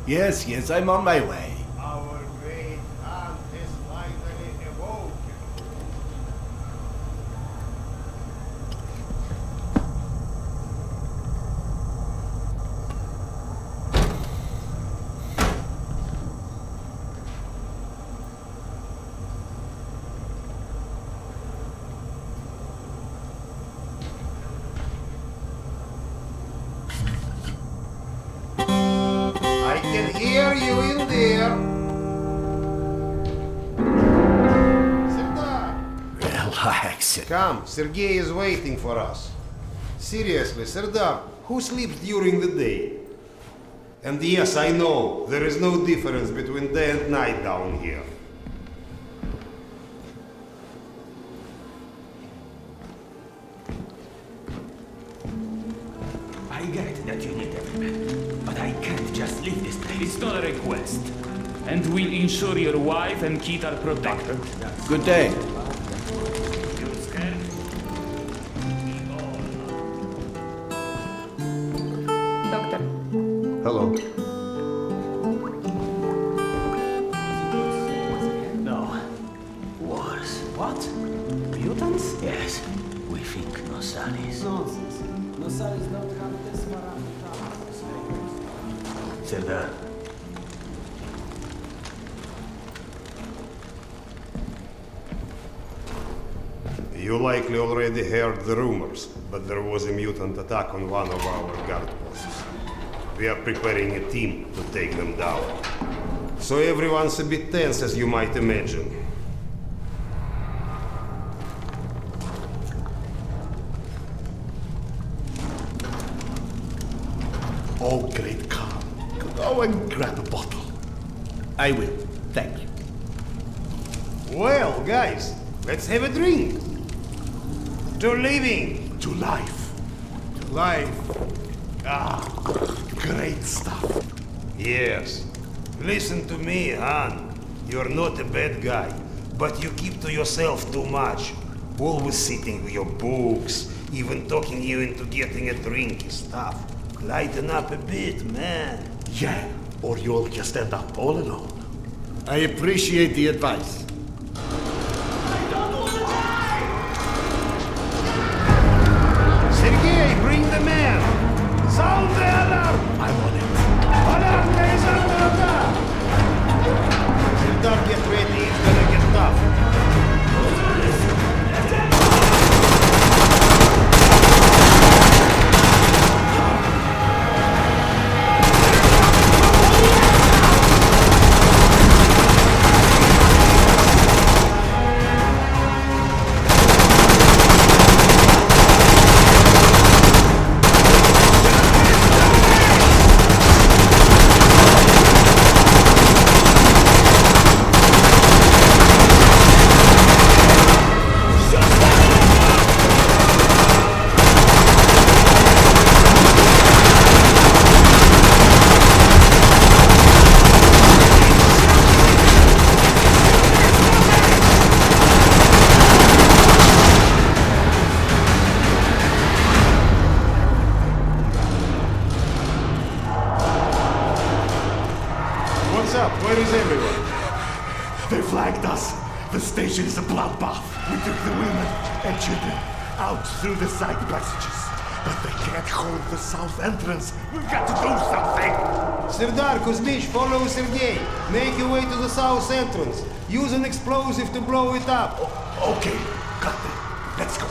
Yes, I'm on my way. Our great aunt has finally awoken. I can hear you in there. Serdar! Relax. Come, Sergei is waiting for us. Seriously, Serdar, who sleeps during the day? And yes, I know, there is no difference between day and night down here. I get that you need everything, but I can't just leave this place. It's not a request. And we'll ensure your wife and kid are protected. Good day. You scared? Доктор, Hello. No. Wars. What? Mutants? Yes. We think Nosalis. Nonsense. Nosalis don't have this marathon. Serdar. You likely already heard the rumors, but there was a mutant attack on one of our guard posts. We are preparing a team to take them down. So everyone's a bit tense, as you might imagine. Oh, great Khan. Go and grab a bottle. I will. Thank you. Well, guys, let's have a drink. To living. To life. Life. Ah, great stuff. Yes. Listen to me, Han. You're not a bad guy, but you keep to yourself too much. Always sitting with your books, even talking you into getting a drink is tough. Lighten up a bit, man. Yeah, or you'll just end up all alone. I appreciate the advice. Sergei, bring the man! Sound the alarm! I'm on it. Alarm is under attack! Serdar, get ready, it's gonna get tough. What's up? Where is everyone? They flagged us. The station is a bloodbath. We took the women and children out through the side passages. But they can't hold the south entrance. We've got to do something. Serdar, Kuzmich, follow Sergei. Make your way to the south entrance. Use an explosive to blow it up. Okay, got it. Let's go.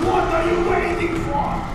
What are you waiting for?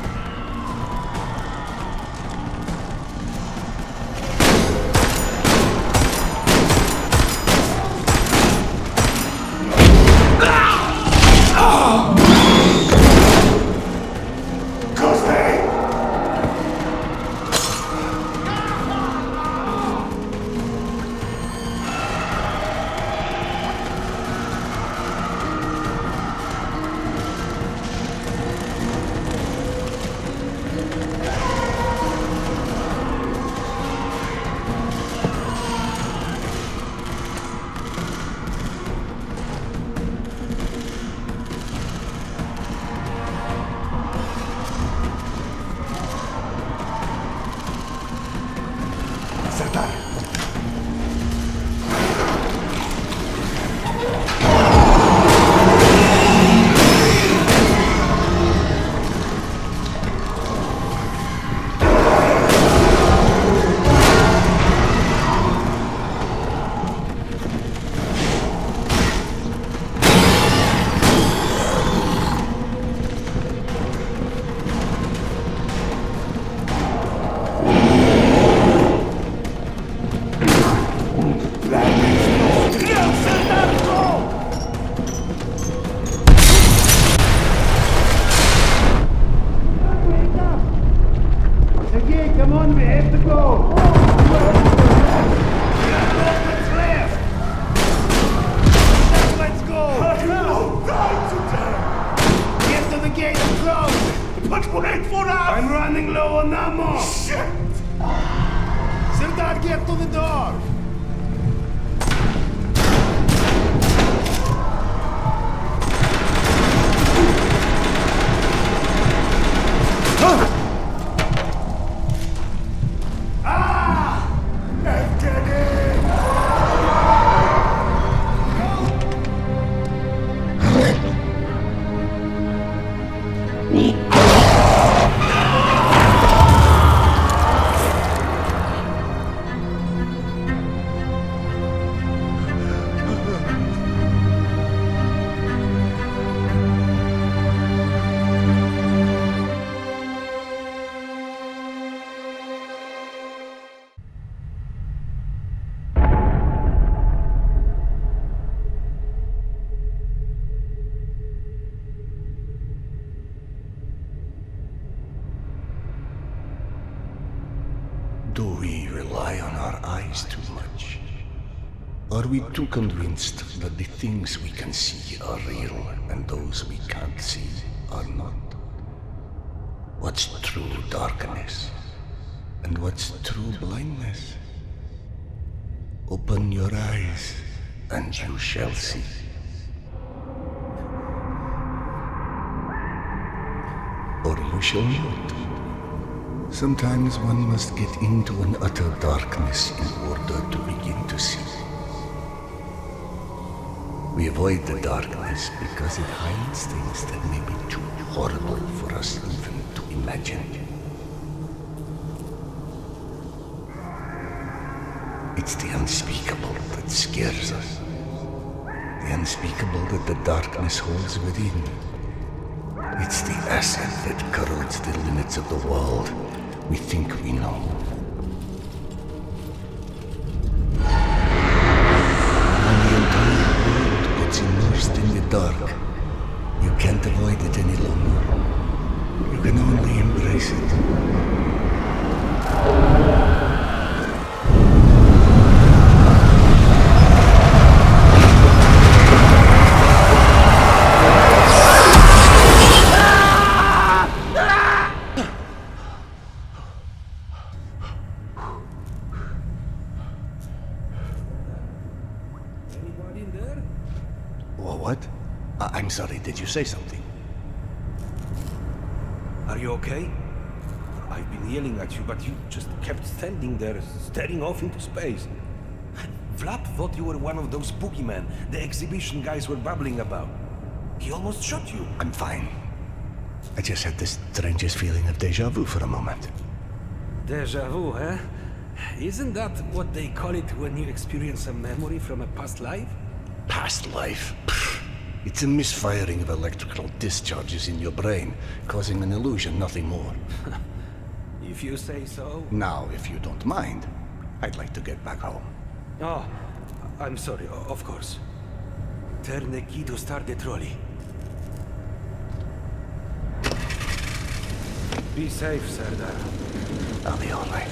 Serdar, Sergei, come on, we have to go. Let's go. Get to the gate and close. but wait for us! I'm running low on ammo. Shit! Serdar, get to the door. Do we rely on our eyes too much? Are we too convinced that the things we can see are real and those we can't see are not? What's true darkness and what's true blindness? Open your eyes and you shall see. Or you shall not. Sometimes one must get into an utter darkness in order to begin to see. We avoid the darkness because it hides things that may be too horrible for us even to imagine. It's the unspeakable that scares us. The unspeakable that the darkness holds within. It's the acid that corrodes the limits of the world we think we know. When the entire world gets immersed in the dark, you can't avoid it any longer. You can only embrace it. What? I'm sorry, did you say something? Are you okay? I've been yelling at you, but you just kept standing there, staring off into space. Vlad thought you were one of those boogeymen the exhibition guys were babbling about. He almost shot you. I'm fine. I just had the strangest feeling of deja vu for a moment. Deja vu, eh? Isn't that what they call it when you experience a memory from a past life? Past life? Pfft. It's a misfiring of electrical discharges in your brain, causing an illusion, nothing more. If you say so. Now, if you don't mind, I'd like to get back home. Oh, I'm sorry, of course. Turn the key to start the trolley. Be safe, Sardar. I'll be all right.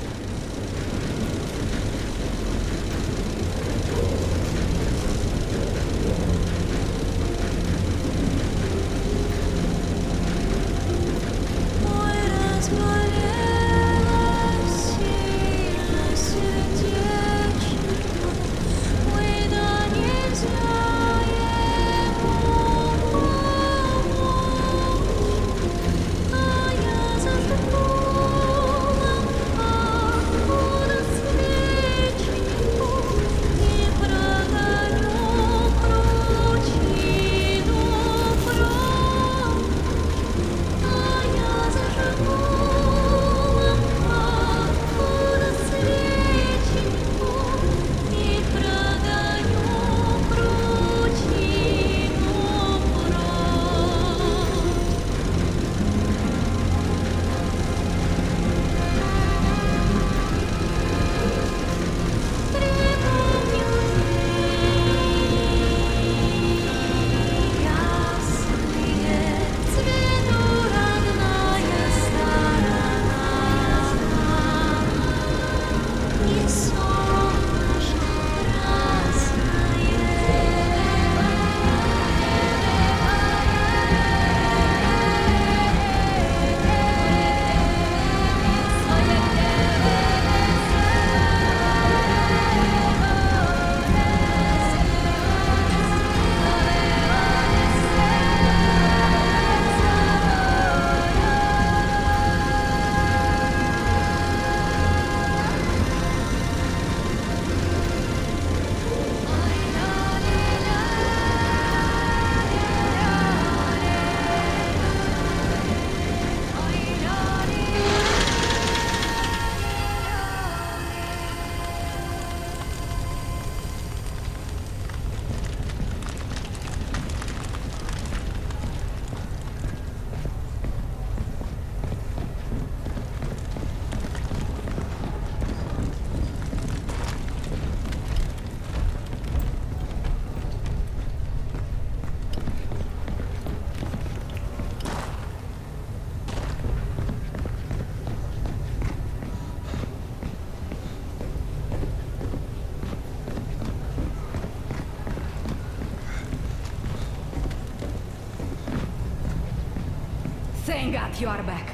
Thank God you are back.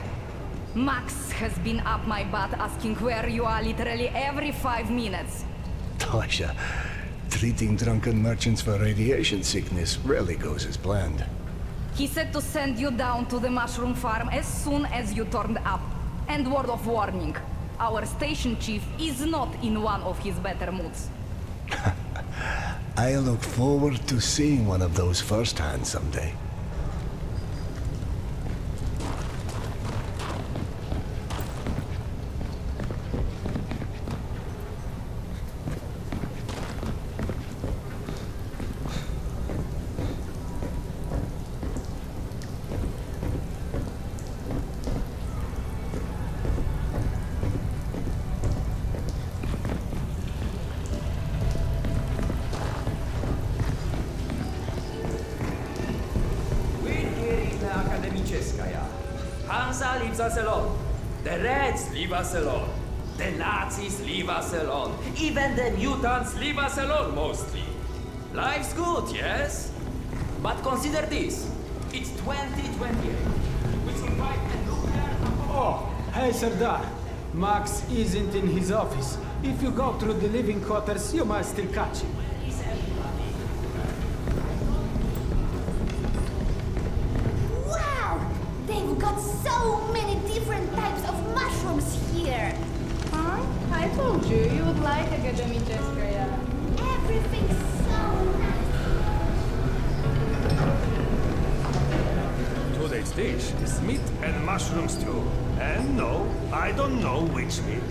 Max has been up my butt asking where you are literally every 5 minutes. Tasha, treating drunken merchants for radiation sickness rarely goes as planned. He said to send you down to the mushroom farm as soon as you turned up. And word of warning, our station chief is not in one of his better moods. I look forward to seeing one of those firsthand someday. Hansa leaves us alone. The Reds leave us alone. The Nazis leave us alone. Even the mutants leave us alone, mostly. Life's good, yes? But consider this. It's 2028. We survived a nuclear apocalypse. Oh, hey Sardar. Max isn't in his office. If you go through the living quarters, you might still catch him. They've got so many different types of mushrooms here. Huh? I told you, you would like Akademicheskoya. Everything's so nice. Today's dish is meat and mushroom stew. And no, I don't know which meat.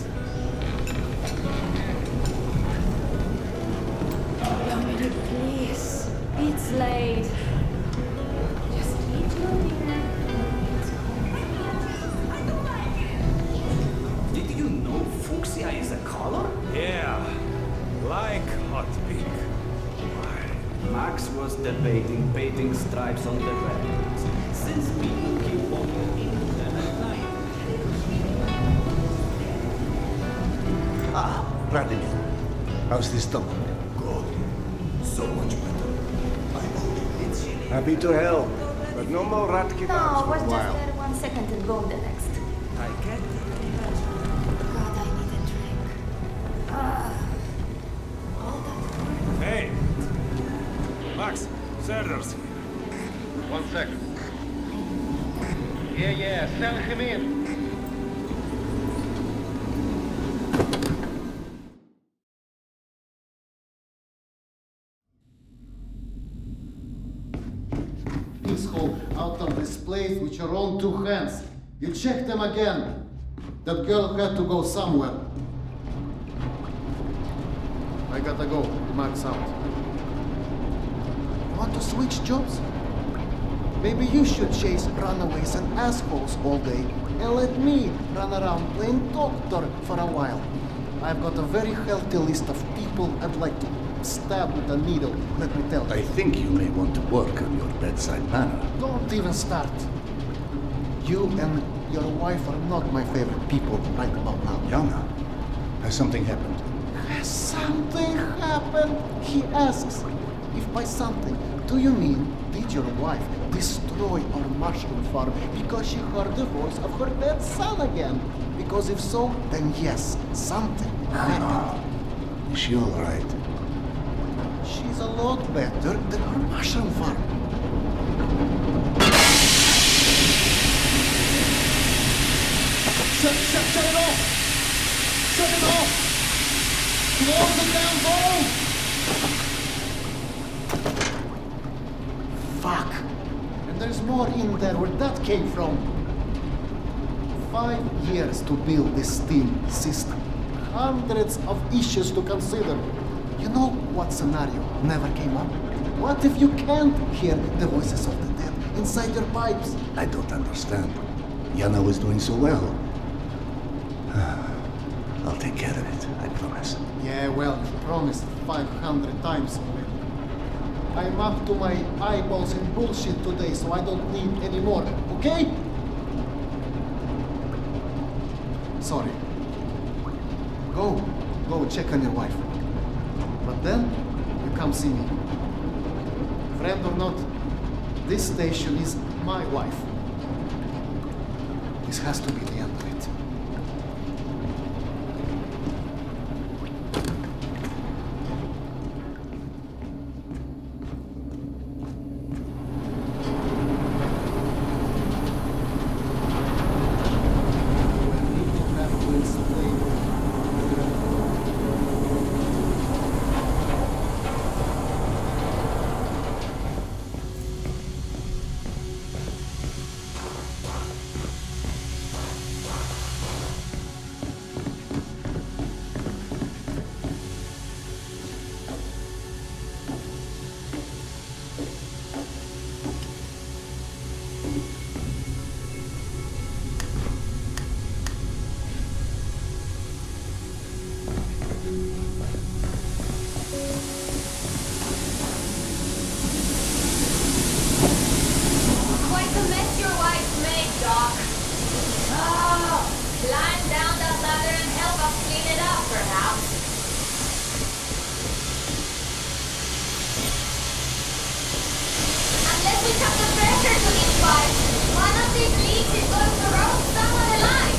Dominic, please. It's late. Just eat your dinner. Did you know fuchsia is a color? Yeah, like hot pink. Max was debating painting stripes on the red. Since people keep walking into them at night. Ah, Vladimir. How's this stomach? Good. So much better. I'm only Happy to help, but no more rat kebabs No, for was a just while. there 1 second and go the next. I can't. God, I need a drink. All that Hey! Max, Serdar's here. 1 second. Yeah, send him in. This hole out of this place with your own 2 hands. You check them again. That girl had to go somewhere. I gotta go. Max out. Want to switch jobs? Maybe you should chase runaways and assholes all day and let me run around playing doctor for a while. I've got a very healthy list of people I'd like to stab with a needle, let me tell you. I think you may want to work on your bedside manner. Don't even start. You and your wife are not my favorite people right about now. Yana, has something happened? Has something happened? He asks. If by something, do you mean did your wife destroy our mushroom farm because she heard the voice of her dead son again? Because if so, then yes, something happened. Is she all right? She's a lot better than her mushroom farm. Shut it off! Shut it off! Close the damn door! Fuck! And there's more in there where that came from. 5 years to build this steam system. Hundreds of issues to consider. You know what scenario never came up? What if you can't hear the voices of the dead inside your pipes? I don't understand. Yana was doing so well. I'll take care of it, I promise. Yeah, well, you promised 500 times already. I'm up to my eyeballs in bullshit today, so I don't need any more, okay? Sorry. Go check on your wife. But then, you come see me. Friend or not, this station is my wife. This has to be the end of it. Quite the mess your wife made, Doc. Oh, climb down that ladder and help us clean it up, perhaps. Unless we cut the pressure to these pipes, one of these leaks is going to roast someone alive.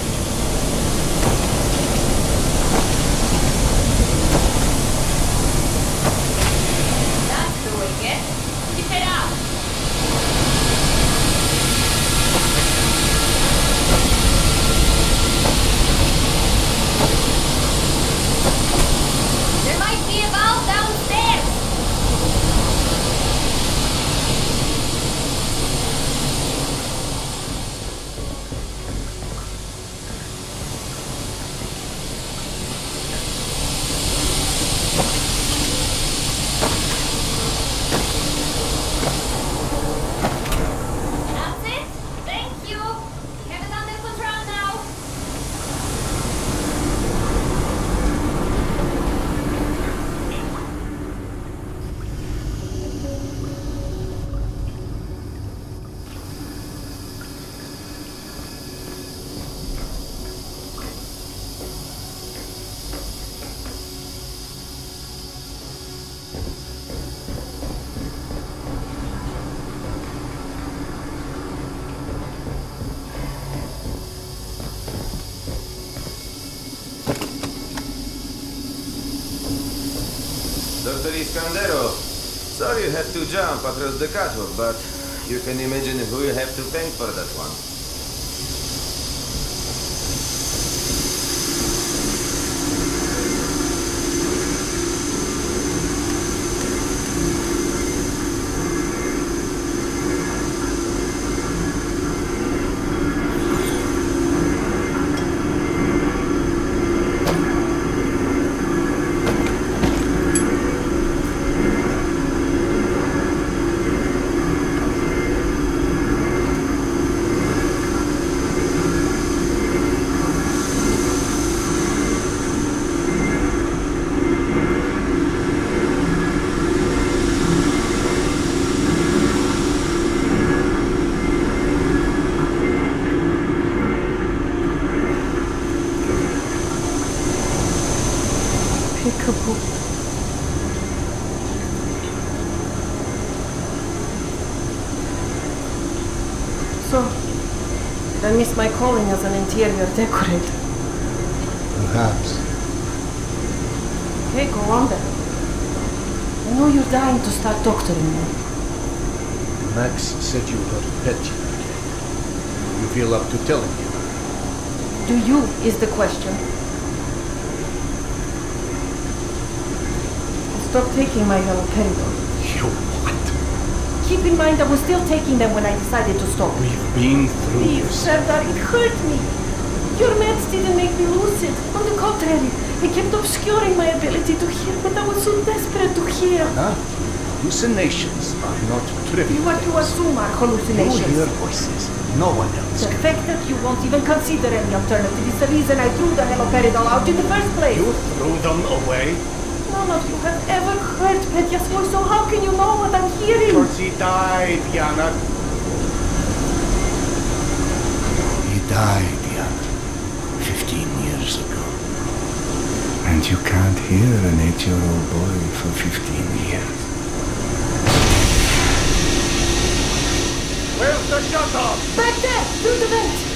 That's the wicket. Keep it up. Dr. Iskandero, sorry you had to jump across the catwalk, but you can imagine who you have to thank for that one. So, did I miss my calling as an interior decorator? Perhaps. Okay, go on then. I know you're dying to start doctoring me. Max said you were petty. You feel up to telling him. Do you, is the question. Stop taking my haloperidol. You what? Keep in mind I was still taking them when I decided to stop. We've been through Please, this. Serdar, it hurt me. Your meds didn't make me lucid. On the contrary, they kept obscuring my ability to hear, but I was so desperate to hear. Huh? Hallucinations are not trivial. What you assume are hallucinations. You hear voices. No one else. The fact that you won't even consider any alternative is the reason I threw the haloperidol out in the first place. You threw them away? None of you have ever heard Petya's voice, so how can you know what I'm hearing? Because he died, Yana. He died, Yana. 15 years ago. And you can't hear an 8-year-old boy for 15 years. Where's the shutter? Back there, through the vent.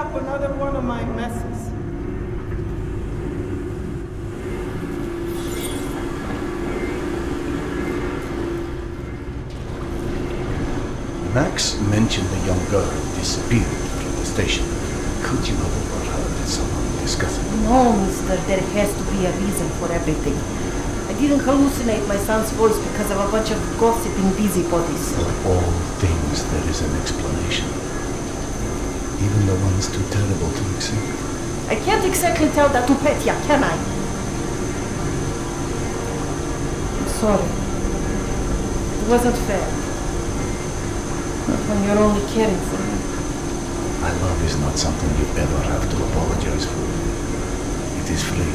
Another one of my messes. Max mentioned the young girl disappeared from the station. Could you have overheard someone discussing it? No, mister, there has to be a reason for everything. I didn't hallucinate my son's voice because of a bunch of gossiping busybodies. For all things there is an explanation. Even the ones too terrible to accept. I can't exactly tell that to Petya, can I? I'm sorry. It wasn't fair. Not when you're only caring for me. My love is not something you ever have to apologize for. It is free.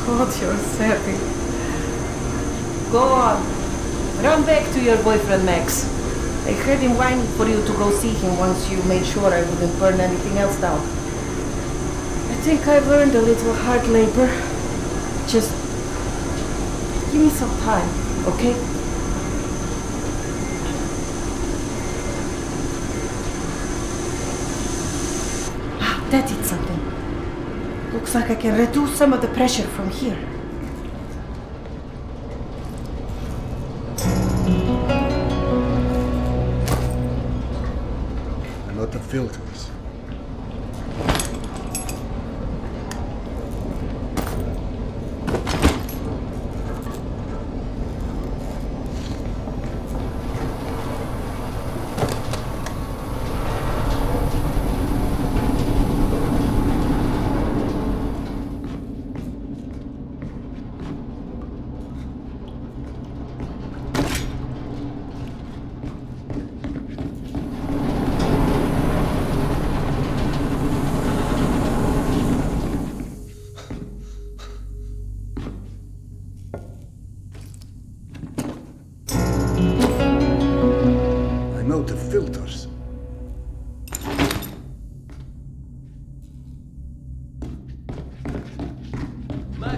God, you're savvy. Go on. Run back to your boyfriend, Max. I heard him whining for you to go see him once you made sure I wouldn't burn anything else down. I think I've learned a little hard labor. Just give me some time, okay? That did something. Looks like I can reduce some of the pressure from here. The filters.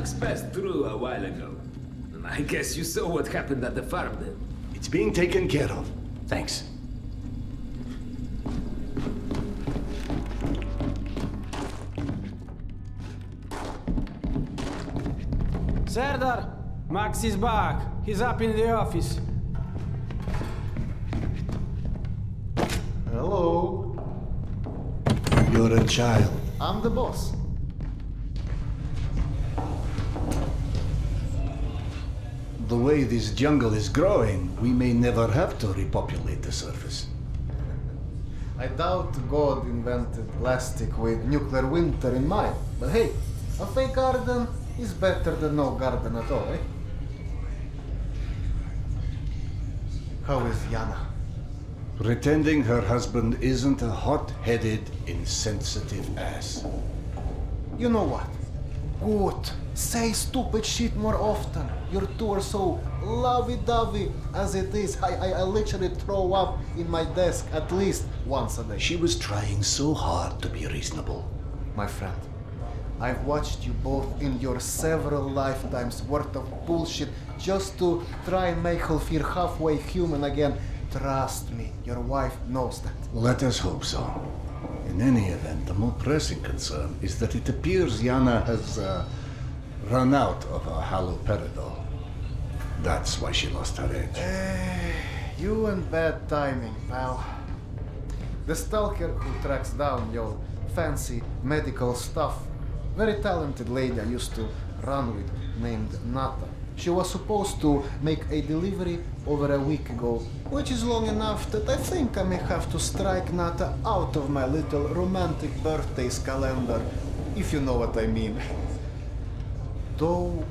Max passed through a while ago. I guess you saw what happened at the farm then. It's being taken care of. Thanks. Serdar, Max is back. He's up in the office. Hello. You're a child. I'm the boss. The way this jungle is growing, we may never have to repopulate the surface. I doubt God invented plastic with nuclear winter in mind. But hey, a fake garden is better than no garden at all, eh? How is Yana? Pretending her husband isn't a hot-headed, insensitive ass. You know what? Good. Say stupid shit more often. Your two are so lovey-dovey as it is. I literally throw up in my desk at least once a day. She was trying so hard to be reasonable. My friend, I've watched you both in your several lifetimes worth of bullshit just to try and make her feel halfway human again. Trust me, your wife knows that. Let us hope so. In any event, the more pressing concern is that it appears Yana has run out of her haloperidol. That's why she lost her edge. You and bad timing, pal. The stalker who tracks down your fancy medical stuff, very talented lady I used to run with named Nata. She was supposed to make a delivery over a week ago, which is long enough that I think I may have to strike Nata out of my little romantic birthdays calendar, if you know what I mean. Though,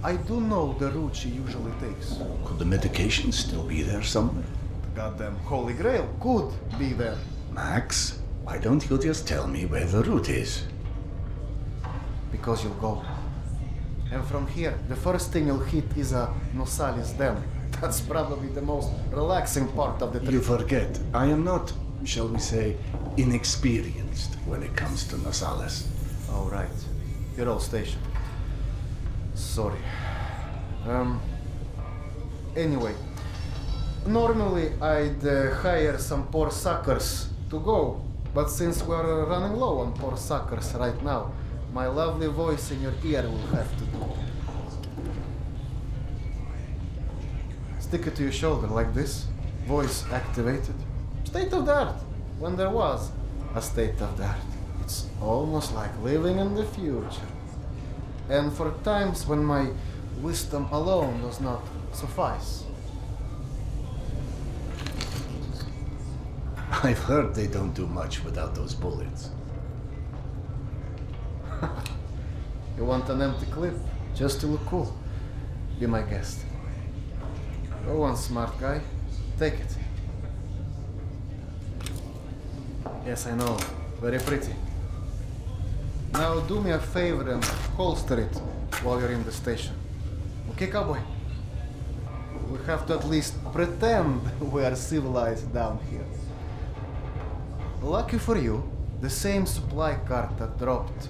I do know the route she usually takes. Could the medication still be there somewhere? The goddamn Holy Grail could be there. Max, why don't you just tell me where the route is? Because you'll go. And from here, the first thing you'll hit is a Nosalis Dam. That's probably the most relaxing part of the trip. You forget, I am not, shall we say, inexperienced when it comes to Nosalis. Oh, right. You're all stationed. Sorry. Anyway, normally I'd hire some poor suckers to go, but since we're running low on poor suckers right now, my lovely voice in your ear will have to do. Stick it to your shoulder like this, voice activated. State of the art, when there was a state of the art. It's almost like living in the future. And for times when my wisdom alone does not suffice. I've heard they don't do much without those bullets. You want an empty clip? Just to look cool. Be my guest. Go on, smart guy. Take it. Yes, I know. Very pretty. Now do me a favor and holster it while you're in the station. Okay, cowboy? We have to at least pretend we are civilized down here. Lucky for you, the same supply cart that dropped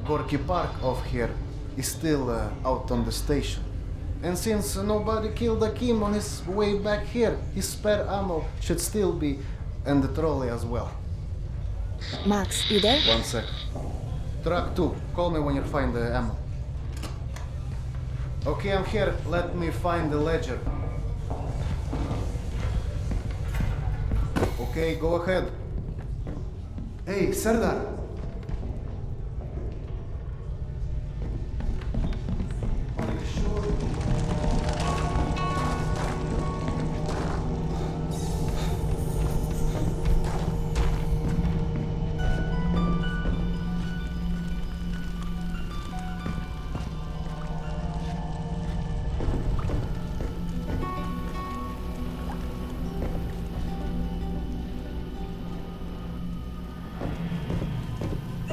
Gorky Park off here is still out on the station. And since nobody killed Akim on his way back here, his spare ammo should still be in the trolley as well. Max, you there? 1 sec. Truck 2, call me when you find the ammo. Okay, I'm here. Let me find the ledger. Okay, go ahead. Hey, Serdar.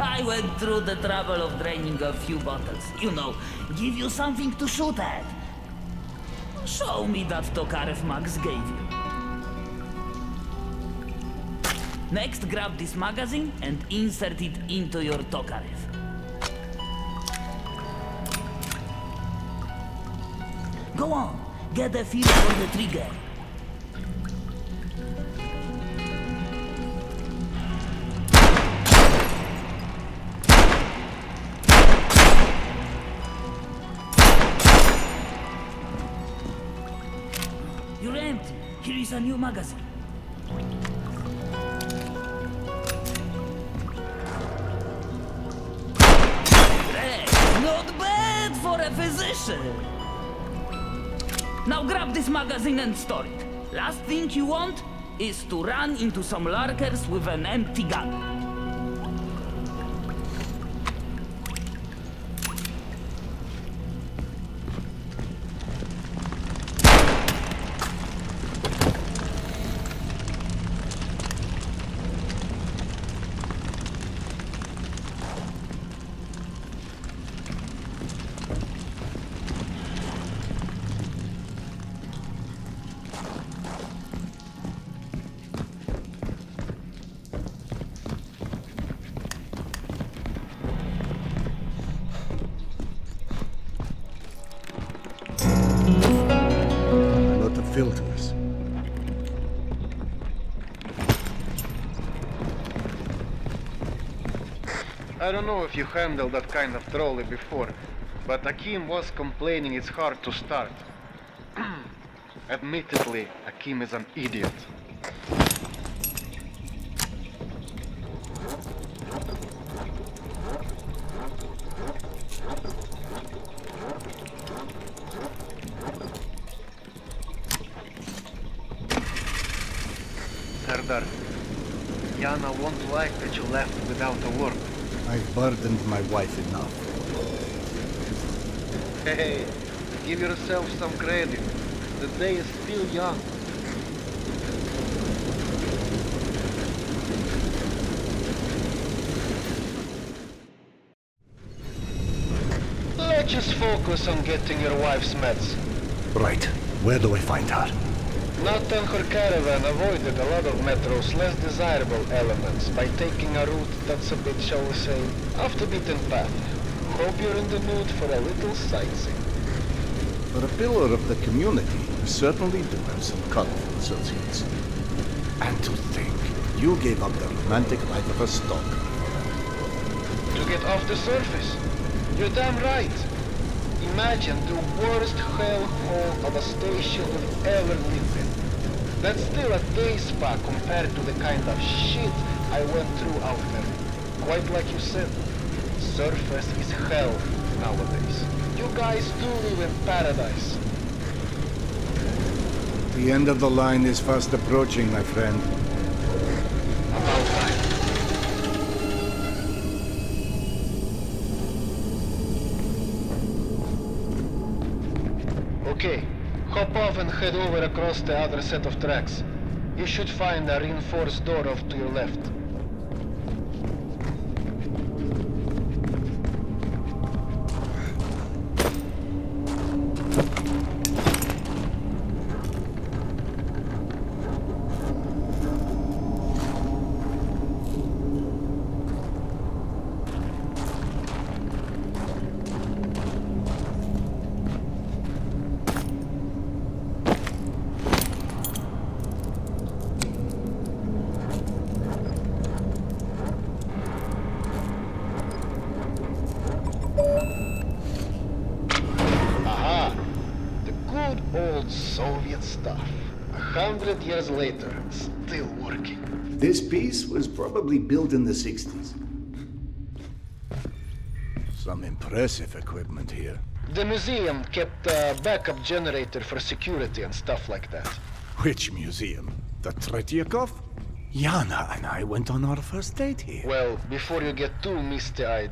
I went through the trouble of draining a few bottles. You know, give you something to shoot at. Show me that Tokarev Max gave you. Next, grab this magazine and insert it into your Tokarev. Go on, get the feel for the trigger. You're empty. Here is a new magazine. Not bad for a physician. Now grab this magazine and store it. Last thing you want is to run into some lurkers with an empty gun. Filters. I don't know if you handled that kind of trolley before, but Akim was complaining it's hard to start. Admittedly, Akim is an idiot. Serdar, Yana won't like that you left without a word. I've burdened my wife enough. Hey, give yourself some credit. The day is still young. Let's just focus on getting your wife's meds. Right. Where do I find her? Nat and her caravan avoided a lot of Metro's less desirable elements by taking a route that's a bit, shall we say, off the beaten path. Hope you're in the mood for a little sightseeing. For a pillar of the community, you certainly do have some colorful associates. And to think, you gave up the romantic life of a stalker. To get off the surface? You're damn right. Imagine the worst hellhole of a station we've ever lived in. That's still a day spa compared to the kind of shit I went through out there. Quite like you said, surface is hell nowadays. You guys do live in paradise. The end of the line is fast approaching, my friend. About time. Okay, hop off and head over across the other set of tracks. You should find a reinforced door off to your left. Soviet stuff. 100 years later, still working. This piece was probably built in the 60s. Some impressive equipment here. The museum kept a backup generator for security and stuff like that. Which museum? The Tretyakov? Yana and I went on our first date here. Well, before you get too misty-eyed,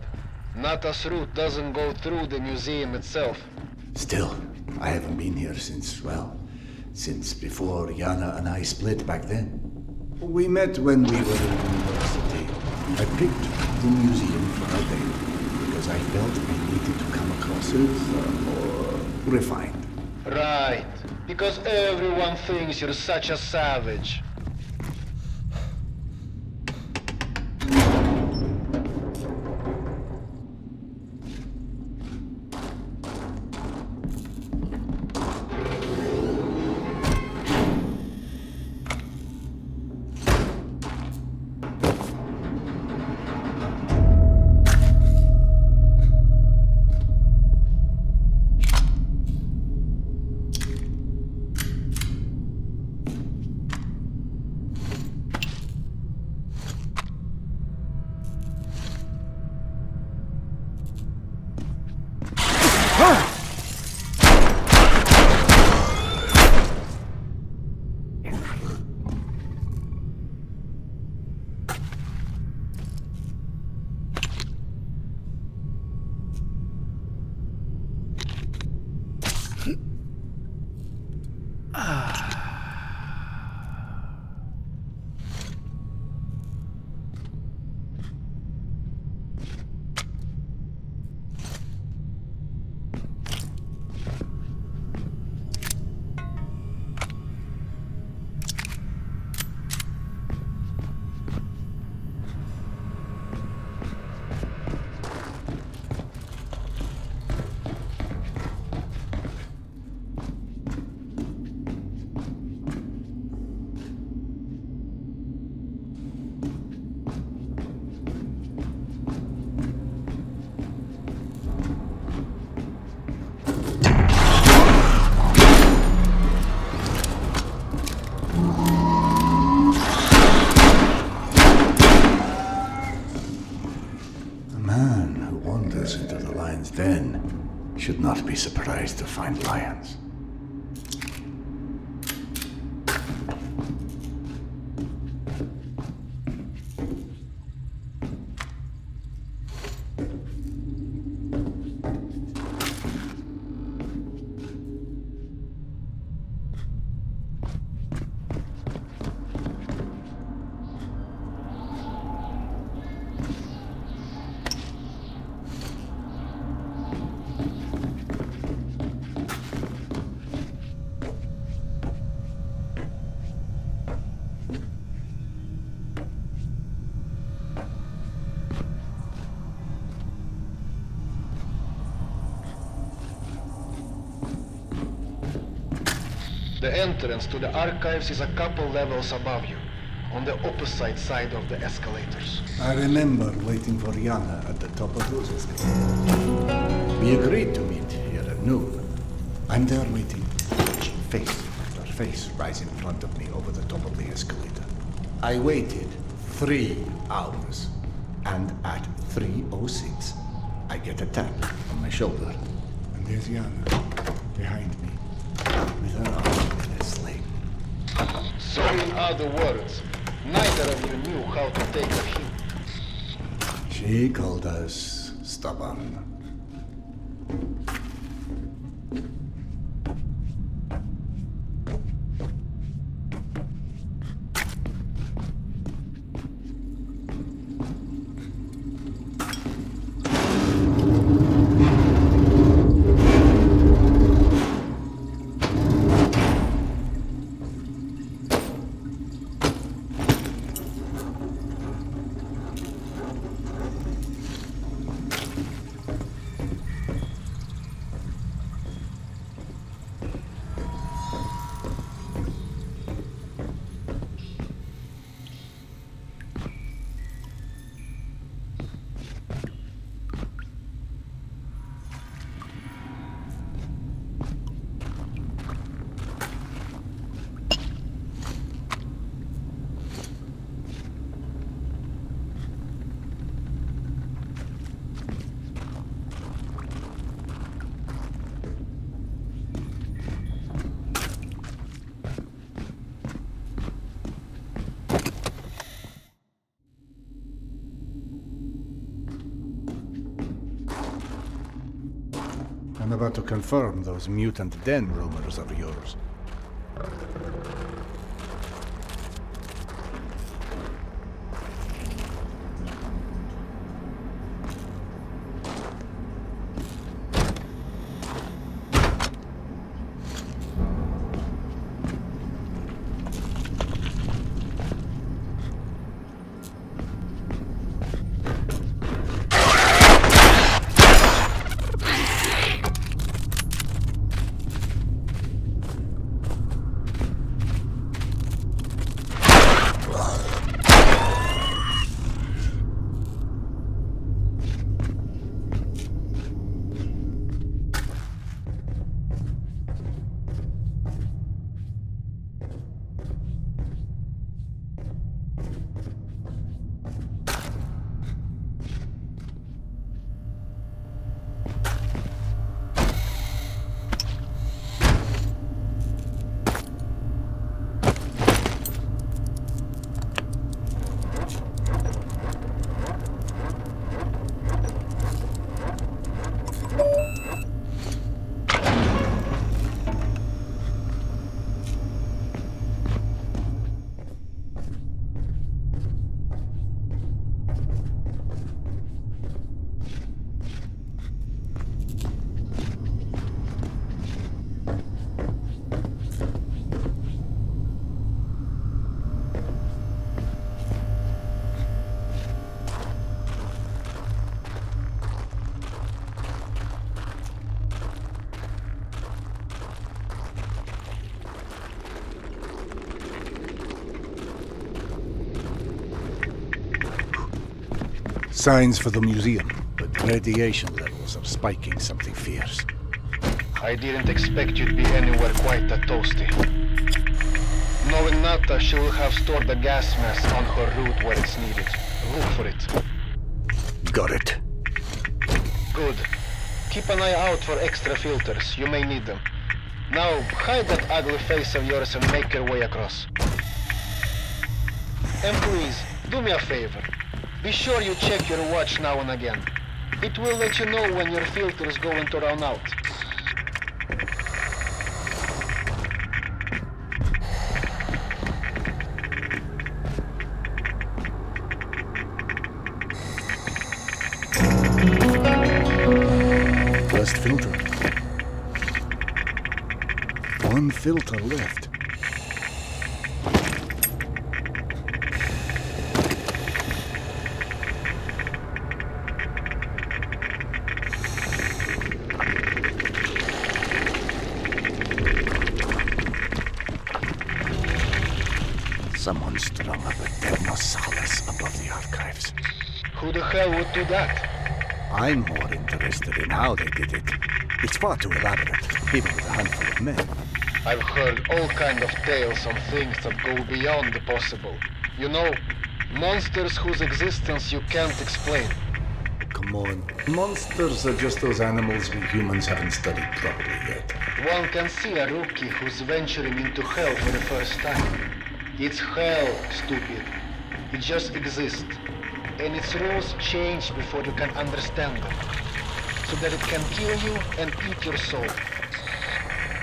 Nata's route doesn't go through the museum itself. Still, I haven't been here since, well, since before Yana and I split back then. We met when we were in university. I picked the museum for our date because I felt I needed to come across it more refined. Right, because everyone thinks you're such a savage. Should not be surprised to find lions. The entrance to the archives is a couple levels above you, on the opposite side of the escalators. I remember waiting for Yana at the top of those escalators. We agreed to meet here at noon. I'm there waiting, watching face after face rise in front of me over the top of the escalator. I waited 3 hours, and at 3:06, I get a tap on my shoulder, and there's Yana behind me, with her arm in a sling. So in other words, neither of you knew how to take a hint. She called us stubborn. I'm about to confirm those mutant den rumors of yours. Signs for the museum, but radiation levels are spiking something fierce. I didn't expect you'd be anywhere quite that toasty. Knowing Nata, she will have stored the gas mask on her route where it's needed. Look for it. Got it. Good. Keep an eye out for extra filters. You may need them. Now, hide that ugly face of yours and make your way across. And please, do me a favor. Be sure you check your watch now and again. It will let you know when your filter is going to run out. First filter. One filter left. Someone strung up a Technosaurus above the archives. Who the hell would do that? I'm more interested in how they did it. It's far too elaborate, even with a handful of men. I've heard all kind of tales on things that go beyond the possible. You know, monsters whose existence you can't explain. Come on. Monsters are just those animals we humans haven't studied properly yet. One can see a rookie who's venturing into hell for the first time. It's hell, stupid. It just exists. And its rules change before you can understand them. So that it can kill you and eat your soul.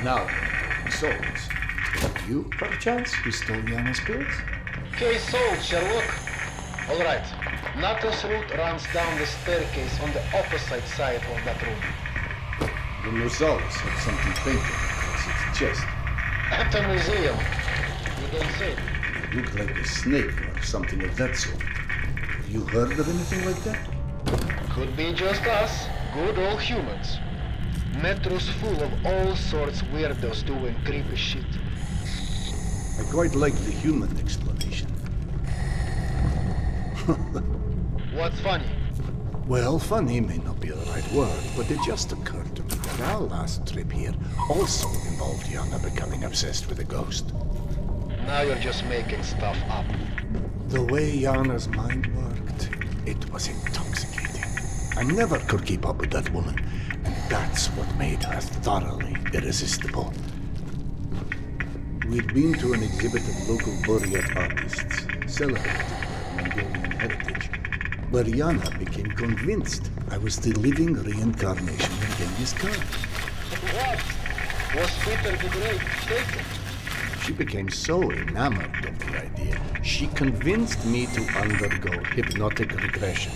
Now, souls. You, perchance, who stole Yana's pills? Okay, sold, Sherlock. Alright. Nata's route runs down the staircase on the opposite side of that room. The results have something painted across its chest. At a museum. You don't say. It looked like a snake or something of that sort. Have you heard of anything like that? Could be just us. Good old humans. Metro's full of all sorts weirdos doing creepy shit. I quite like the human explanation. What's funny? Well, funny may not be the right word, but it just occurred to me that our last trip here also involved Yana becoming obsessed with a ghost. Now you're just making stuff up. The way Yana's mind worked, it was intoxicating. I never could keep up with that woman, and that's what made her thoroughly irresistible. We'd been to an exhibit of local Buryat artists, celebrating their Mongolian heritage, where Yana became convinced I was the living reincarnation of Genghis Khan. What? Was Peter the Great taken? She became so enamored of the idea, she convinced me to undergo hypnotic regression,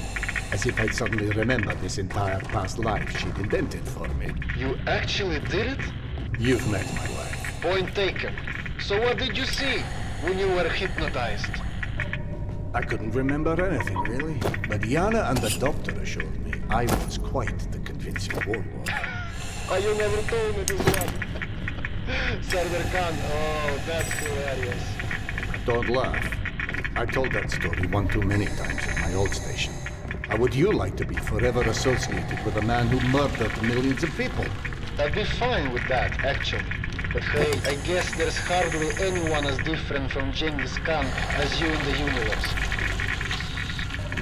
as if I'd suddenly remember this entire past life she'd invented for me. You actually did it? You've met my wife. Point taken. So what did you see when you were hypnotized? I couldn't remember anything, really. But Yana and the doctor assured me I was quite the convincing warlord. Oh, you never told me this one. Sardar Khan, oh, that's hilarious. Don't laugh. I told that story one too many times at my old station. How would you like to be forever associated with a man who murdered millions of people? I'd be fine with that, actually. But hey, I guess there's hardly anyone as different from Genghis Khan as you in the universe.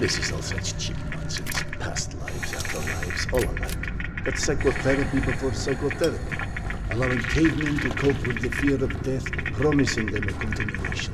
This is all such cheap nonsense. Past lives, afterlives, all of that. That's psychotherapy before psychotherapy. Allowing cavemen to cope with the fear of death, promising them a continuation.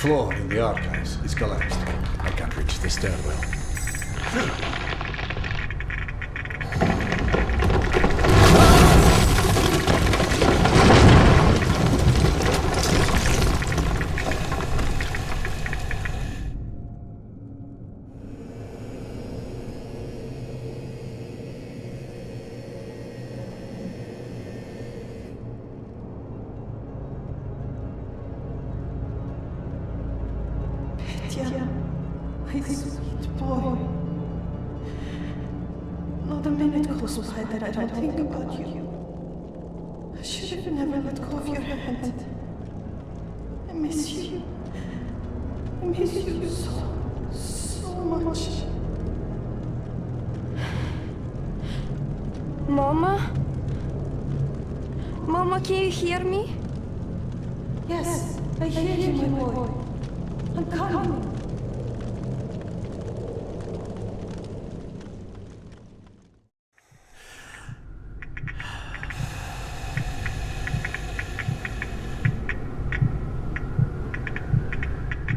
floor in the archives is collapsed. I can't reach the stairwell. My sweet boy. Not a minute goes by that I don't think about you. I should have never let go of your hand. I miss you. I miss you so much. Mama? Mama, can you hear me? Yes, I hear you, my boy. I'm coming.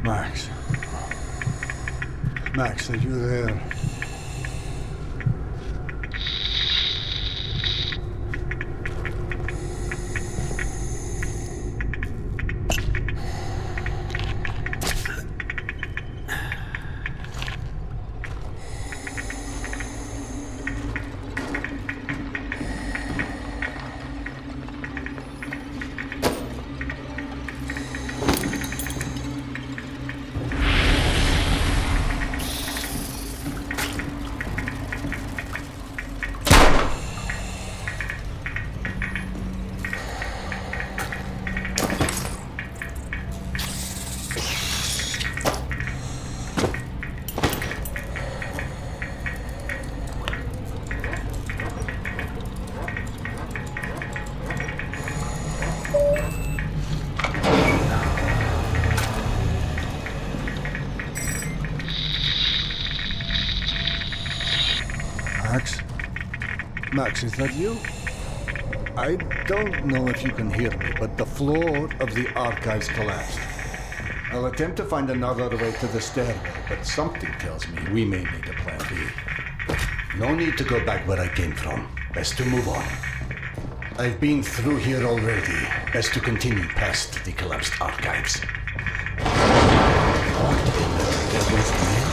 Max. Max, are you there? Max, is that you? I don't know if you can hear me, but the floor of the archives collapsed. I'll attempt to find another way to the stairwell, but something tells me we may need a plan B. No need to go back where I came from. Best to move on. I've been through here already. Best to continue past the collapsed archives. What in the devil's name?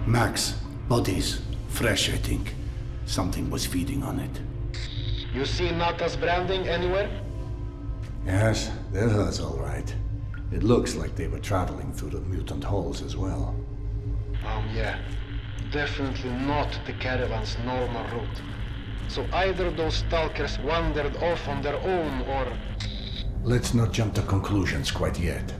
Max, bodies. Fresh, I think. Something was feeding on it. You see Nata's branding anywhere? Yes, they're hers, all right. It looks like they were traveling through the mutant halls as well. Yeah. Definitely not the caravan's normal route. So either those stalkers wandered off on their own, or... Let's not jump to conclusions quite yet.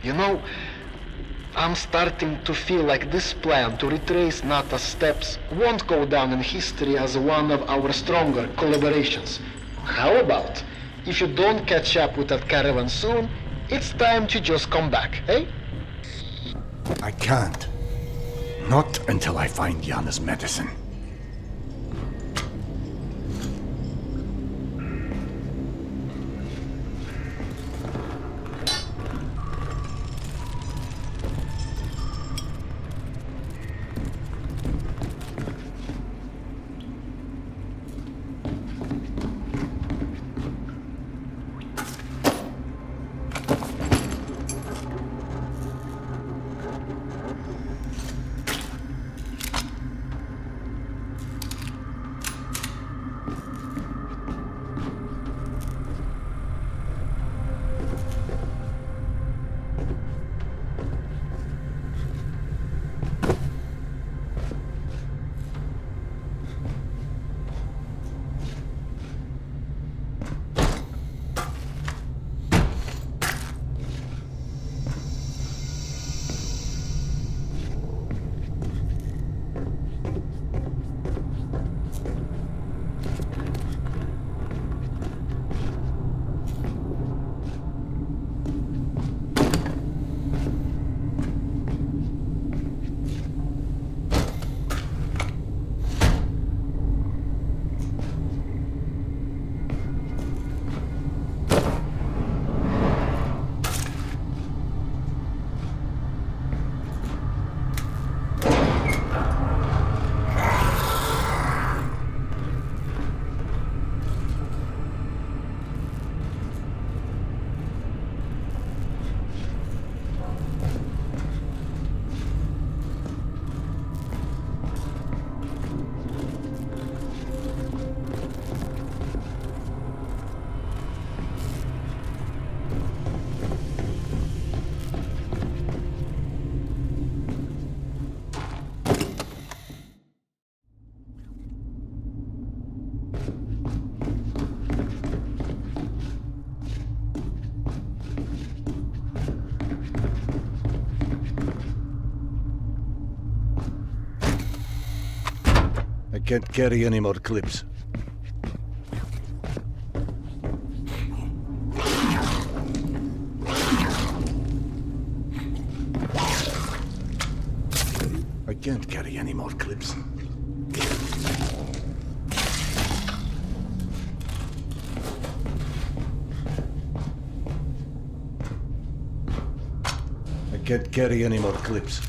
You know, I'm starting to feel like this plan to retrace Nata's steps won't go down in history as one of our stronger collaborations. How about, if you don't catch up with that caravan soon, it's time to just come back, eh? I can't. Not until I find Yana's medicine. I can't carry any more clips. I can't carry any more clips. I can't carry any more clips.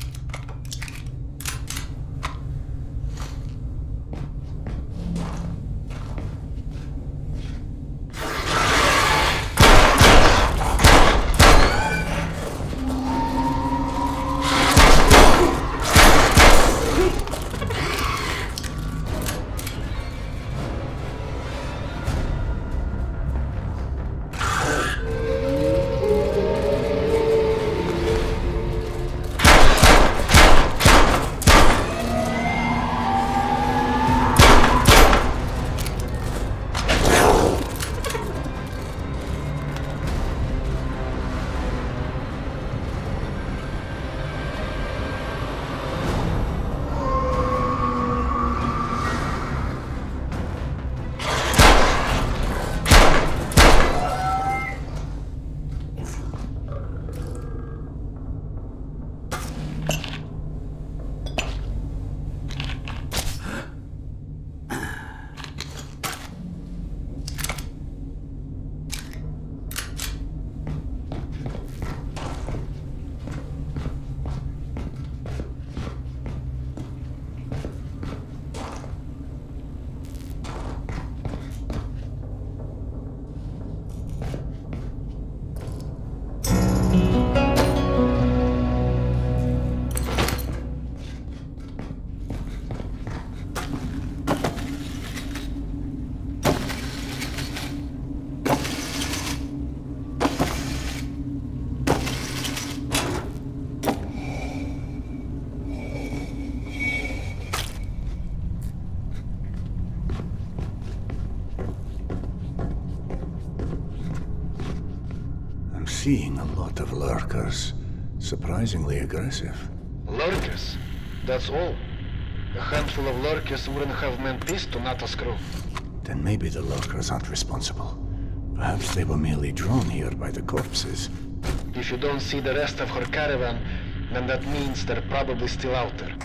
Seeing a lot of lurkers. Surprisingly aggressive. Lurkers. That's all. A handful of lurkers wouldn't have meant peace to Nato's crew. Then maybe the lurkers aren't responsible. Perhaps they were merely drawn here by the corpses. If you don't see the rest of her caravan, then that means they're probably still out there.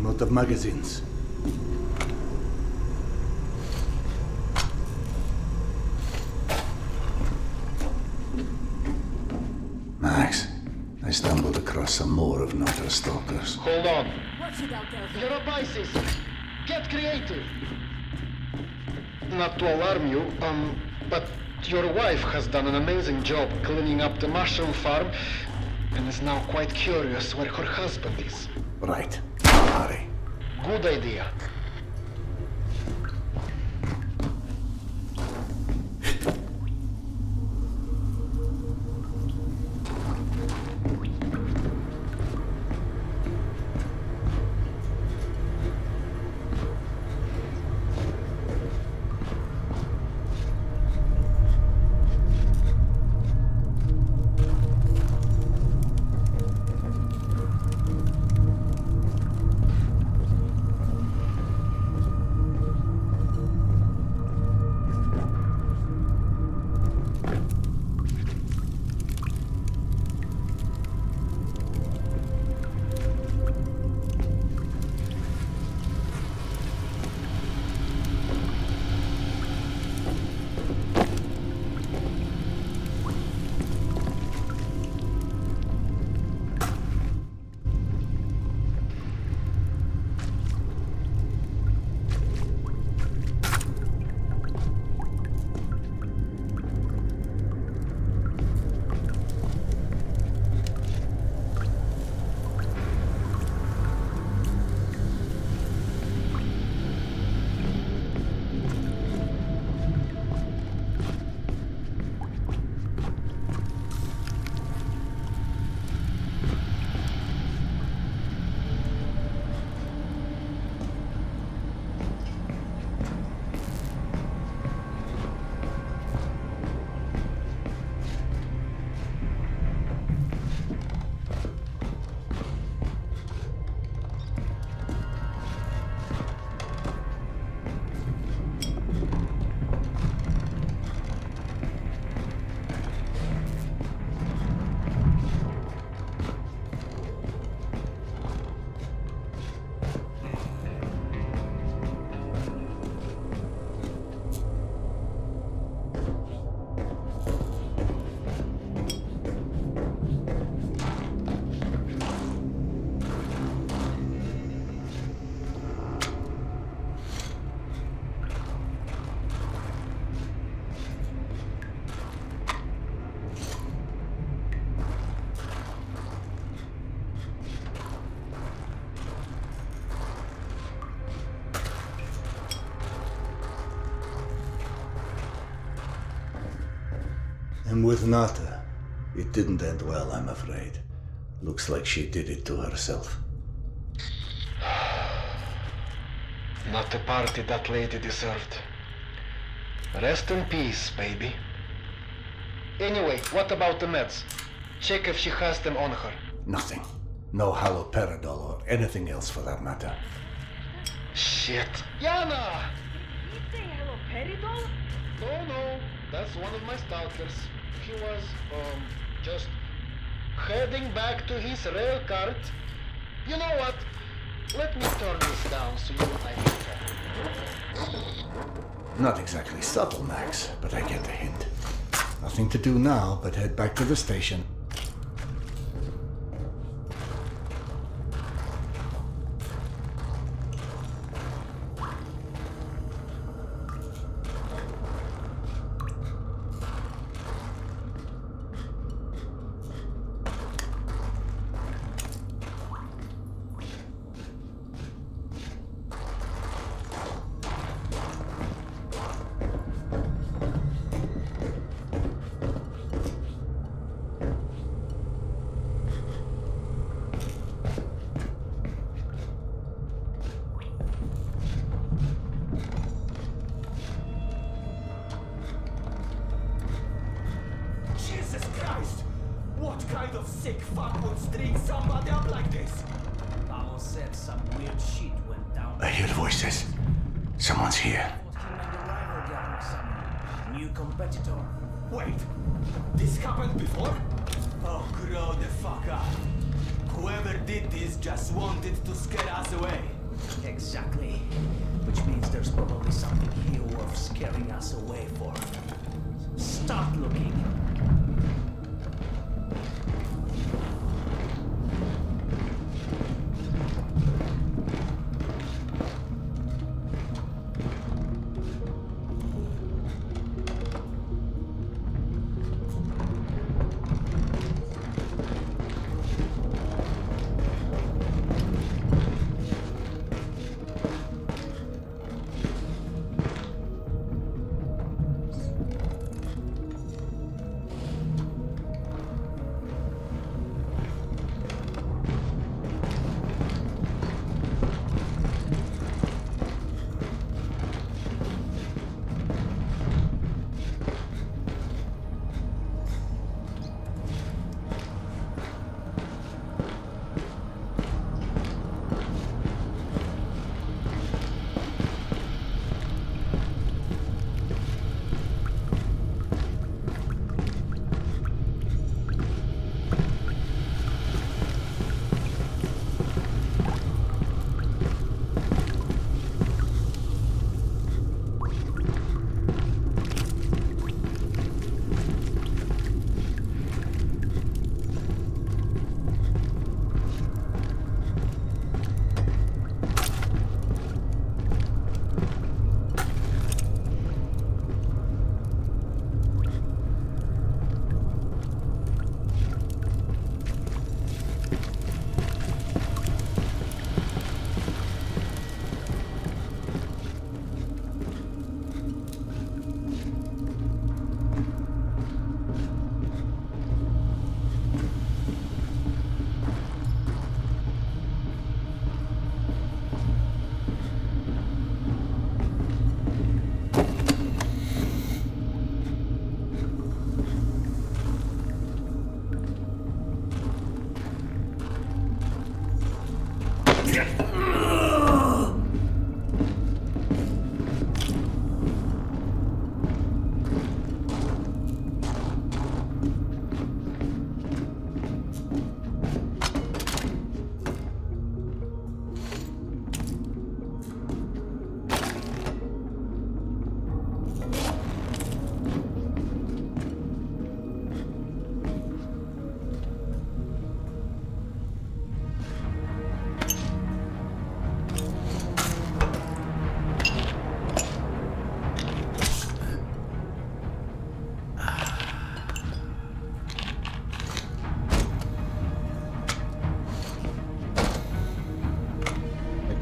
I'm out of magazines. Max, I stumbled across some more of Nota's stalkers. Hold on. What should I tell them? Your advices. Get creative. Not to alarm you, but your wife has done an amazing job cleaning up the mushroom farm and is now quite curious where her husband is. Right. Hurry. Good idea. And with Nata, it didn't end well, I'm afraid. Looks like she did it to herself. Not the party that lady deserved. Rest in peace, baby. Anyway, what about the meds? Check if she has them on her. Nothing. No haloperidol or anything else for that matter. Shit. Yana! Did he say haloperidol? No. That's one of my stalkers. He was, just heading back to his rail cart. You know what? Let me turn this down so you and I can talk. Not exactly subtle, Max, but I get the hint. Nothing to do now but head back to the station. What kind of sick fuck would string somebody up like this? Vamos said some weird shit went down. I hear voices. Someone's here. Some new competitor. Wait, this happened before? Oh, grow the fuck up. Whoever did this just wanted to scare us away. Exactly. Which means there's probably something here worth scaring us away for. Start looking.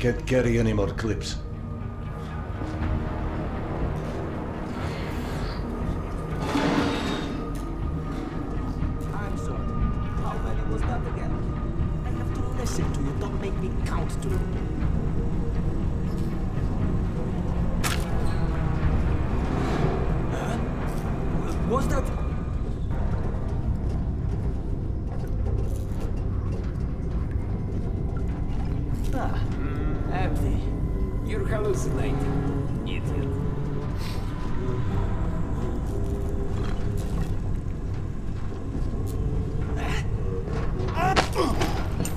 Can't carry any more clips. I'm sorry. How many was that again? I have to listen to you. Don't make me count to you. Huh? Was that... Empty. You're hallucinating, idiot.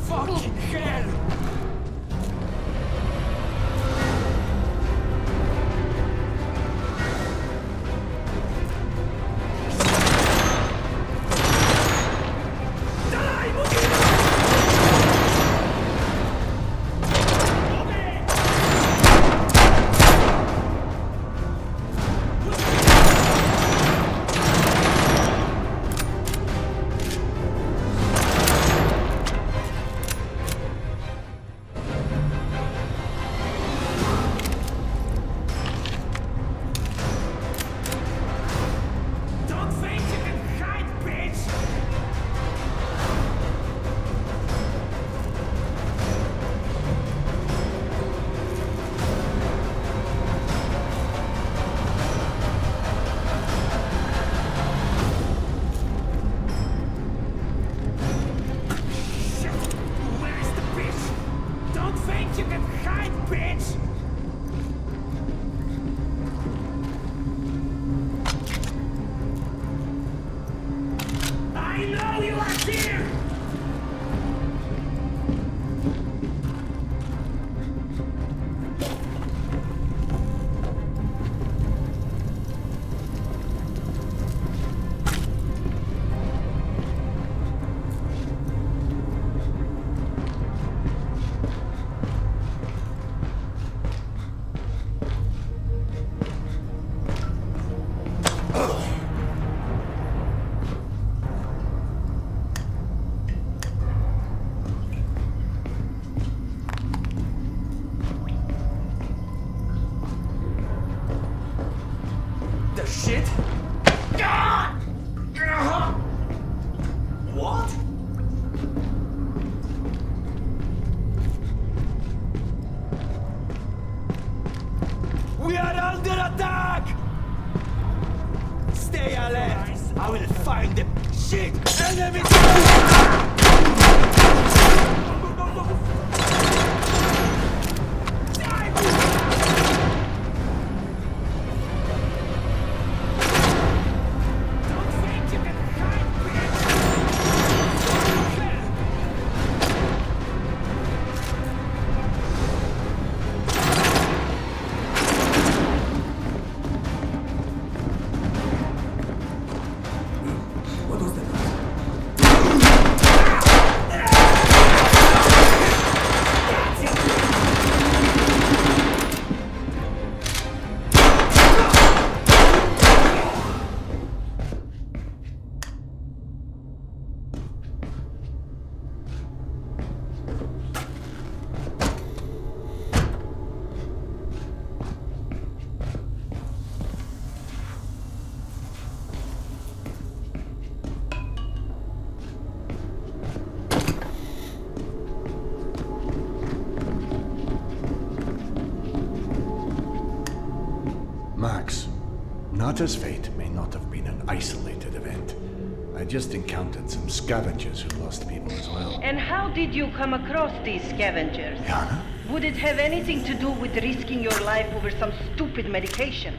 Fucking hell! Under attack! Stay alert! I will find the shit enemy! Max, Nata's fate may not have been an isolated event. I just encountered some scavengers who lost people as well. And how did you come across these scavengers? Yana? Would it have anything to do with risking your life over some stupid medication?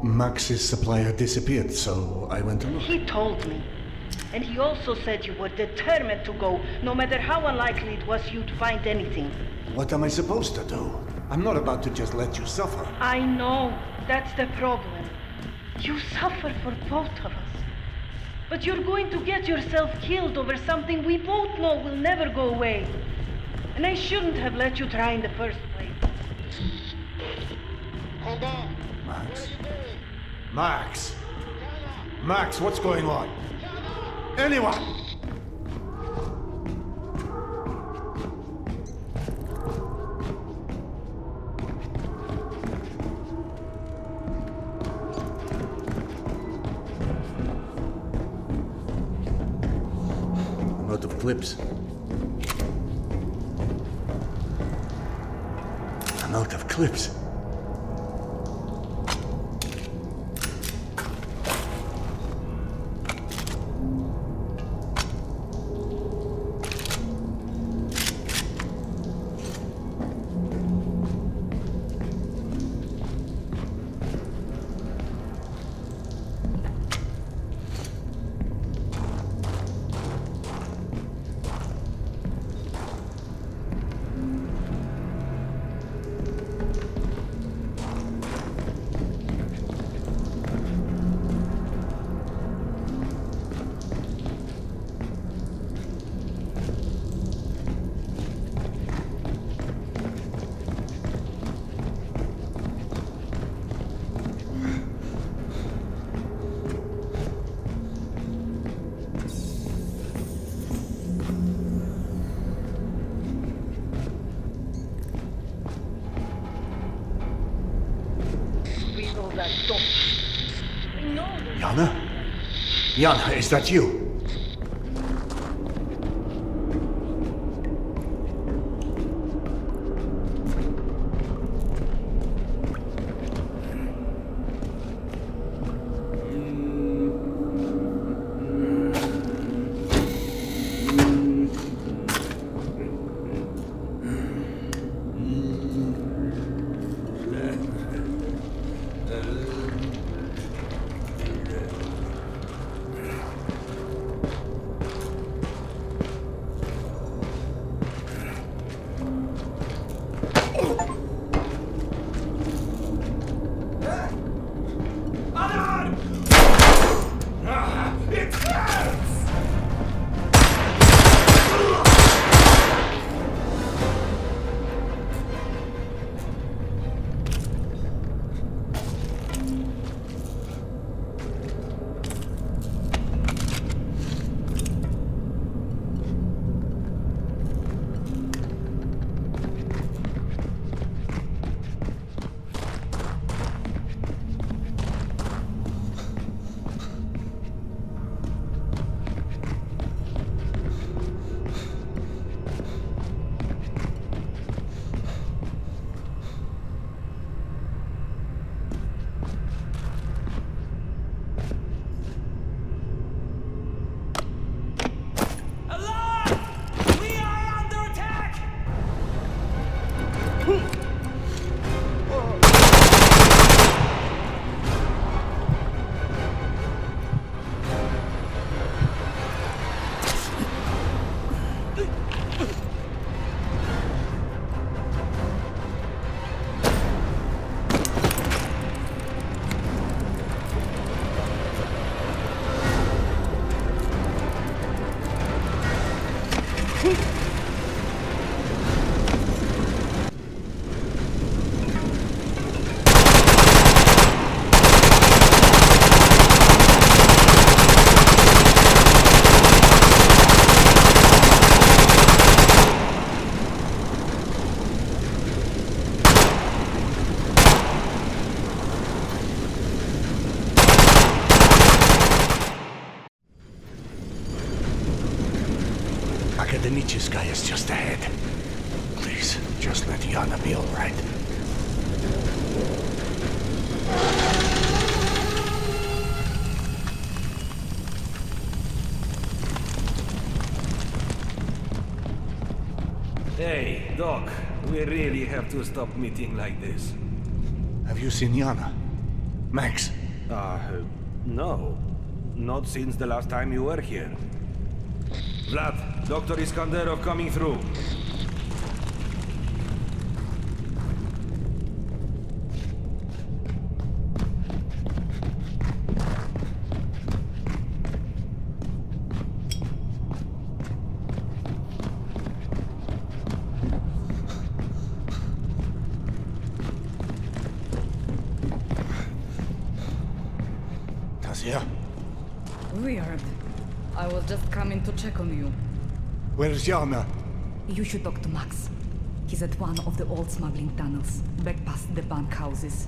Max's supplier disappeared, so I went to look. He told me. And he also said you were determined to go, no matter how unlikely it was you'd find anything. What am I supposed to do? I'm not about to just let you suffer. I know. That's the problem. You suffer for both of us. But you're going to get yourself killed over something we both know will never go away. And I shouldn't have let you try in the first place. Hold on. Max? Max! Max, what's going on? Anyone! I'm out of clips. I'm out of clips. Yana? Yana, is that you? righteous guy is just ahead. Please, just let Yana be alright. Hey, Doc, we really have to stop meeting like this. Have you seen Yana? Max? No. Not since the last time you were here. Vlad, Dr. Iskanderov coming through. Tasia? Weird. I was just coming to check on you. Where's Yana? You should talk to Max. He's at one of the old smuggling tunnels, back past the bank houses.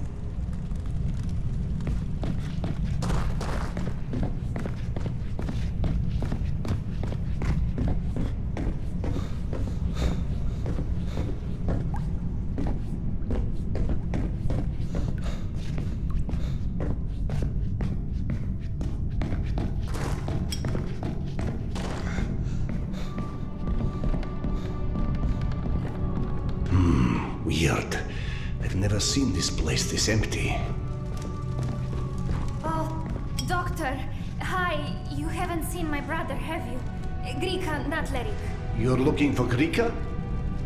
Weird. I've never seen this place this empty. Oh, Doctor. Hi, you haven't seen my brother, have you? Grika, not Lerik. You're looking for Grika?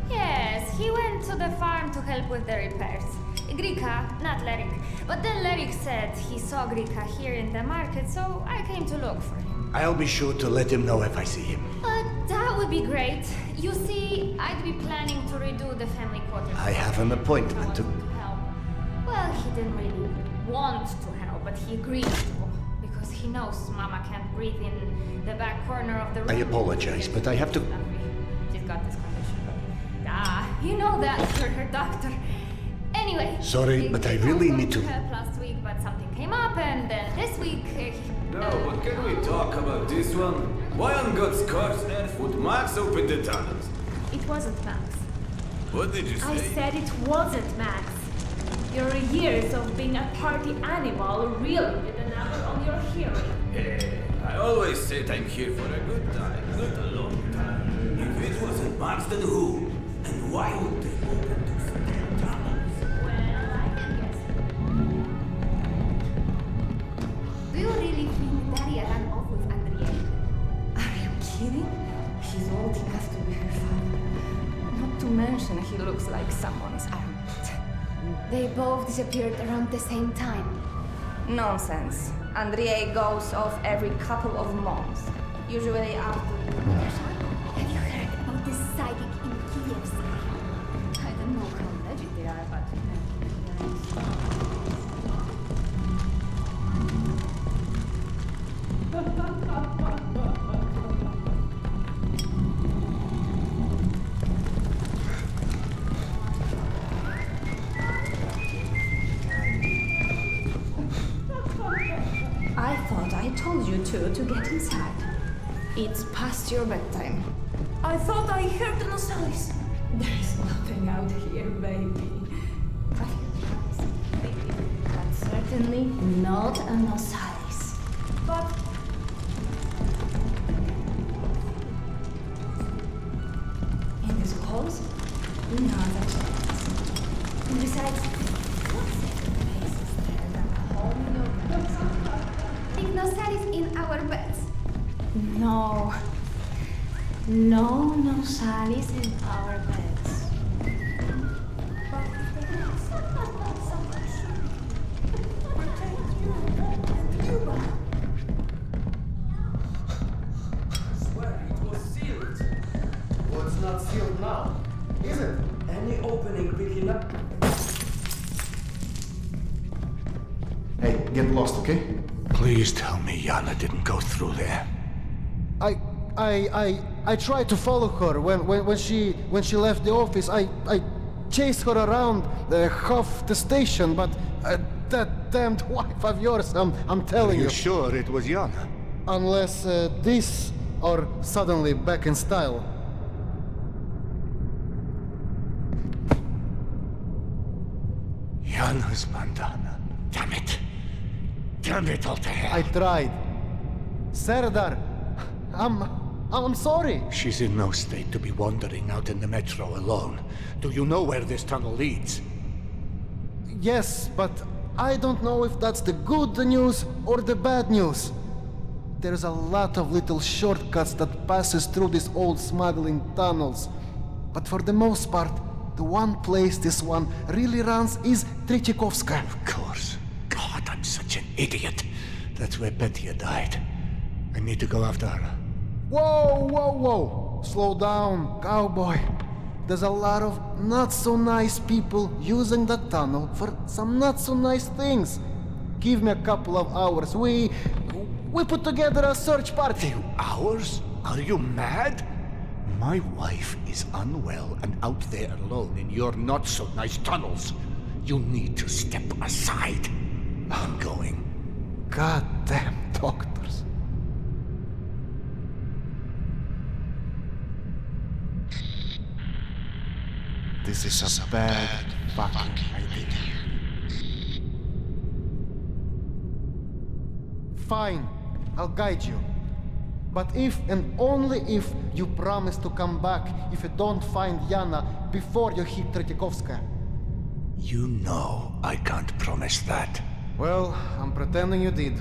Yes, he went to the farm to help with the repairs. Grika, not Lerik. But then Lerik said he saw Grika here in the market, so I came to look for him. I'll be sure to let him know if I see him. That would be great. You see, I'd be planning to redo the family quarters. I have an appointment to... help. Well, he didn't really want to help, but he agreed to. Because he knows Mama can't breathe in the back corner of the room. I apologize, but I have to... She's got this condition. You know that, you're her doctor. Anyway. Sorry, but I really need to... help last week, but something came up, and then this week... No, but can we talk about this one? Why on God's curse earth would Max open the tunnels? It wasn't Max. What did you say? I said it wasn't Max. Your years of being a party animal really did a number on your hearing. Hey, I always said I'm here for a good time, not a long time. If it wasn't Max, then who? And why would they open those damn tunnels? Well, I can guess. Do you really think Daria ran off with Andrea? Are you kidding? He's old enough to be her father. Not to mention he looks like someone's armpit. They both disappeared around the same time. Nonsense. Andrei goes off every couple of months. Usually after... Have you heard about this psychic in Kiev? I don't know how legit they are, but... I thought I told you to get inside. It's past your bedtime. I thought I heard the noise. There's nothing out here, baby. That's certainly not a nosalis. But... in these walls? No, that's not. And besides, what's the places there that home your Think nosalis in our beds. No. No nosalis in our beds. Swear it was sealed. What's not sealed now? Is it? Any opening big enough? Hey, get lost, okay? Please tell me Yana didn't go through there. I tried to follow her when she left the office. I chased her around half the station, but that damned wife of yours, I'm telling you. Are you sure it was Yana? Unless this are suddenly back in style. Yana's bandana. Damn it. Damn it all to hell. I tried. Serdar, I'm sorry. She's in no state to be wandering out in the metro alone. Do you know where this tunnel leads? Yes, but I don't know if that's the good news or the bad news. There's a lot of little shortcuts that passes through these old smuggling tunnels. But for the most part, the one place this one really runs is Tretyakovska. Of course. God, I'm such an idiot. That's where Petya died. I need to go after her. Whoa! Slow down, cowboy. There's a lot of not-so-nice people using that tunnel for some not-so-nice things. Give me a couple of hours. We put together a search party. Few hours? Are you mad? My wife is unwell and out there alone in your not-so-nice tunnels. You need to step aside. I'm going. Goddamn doctors. This is a bad fucking idea. Fine, I'll guide you. But if and only if you promise to come back if you don't find Yana before you hit Tretyakovska. You know I can't promise that. Well, I'm pretending you did.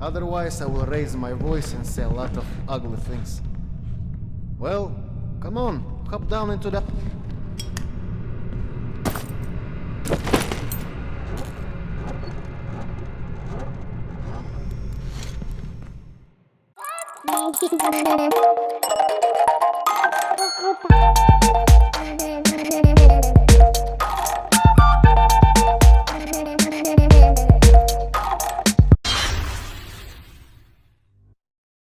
Otherwise, I will raise my voice and say a lot of ugly things. Well, come on, hop down into that.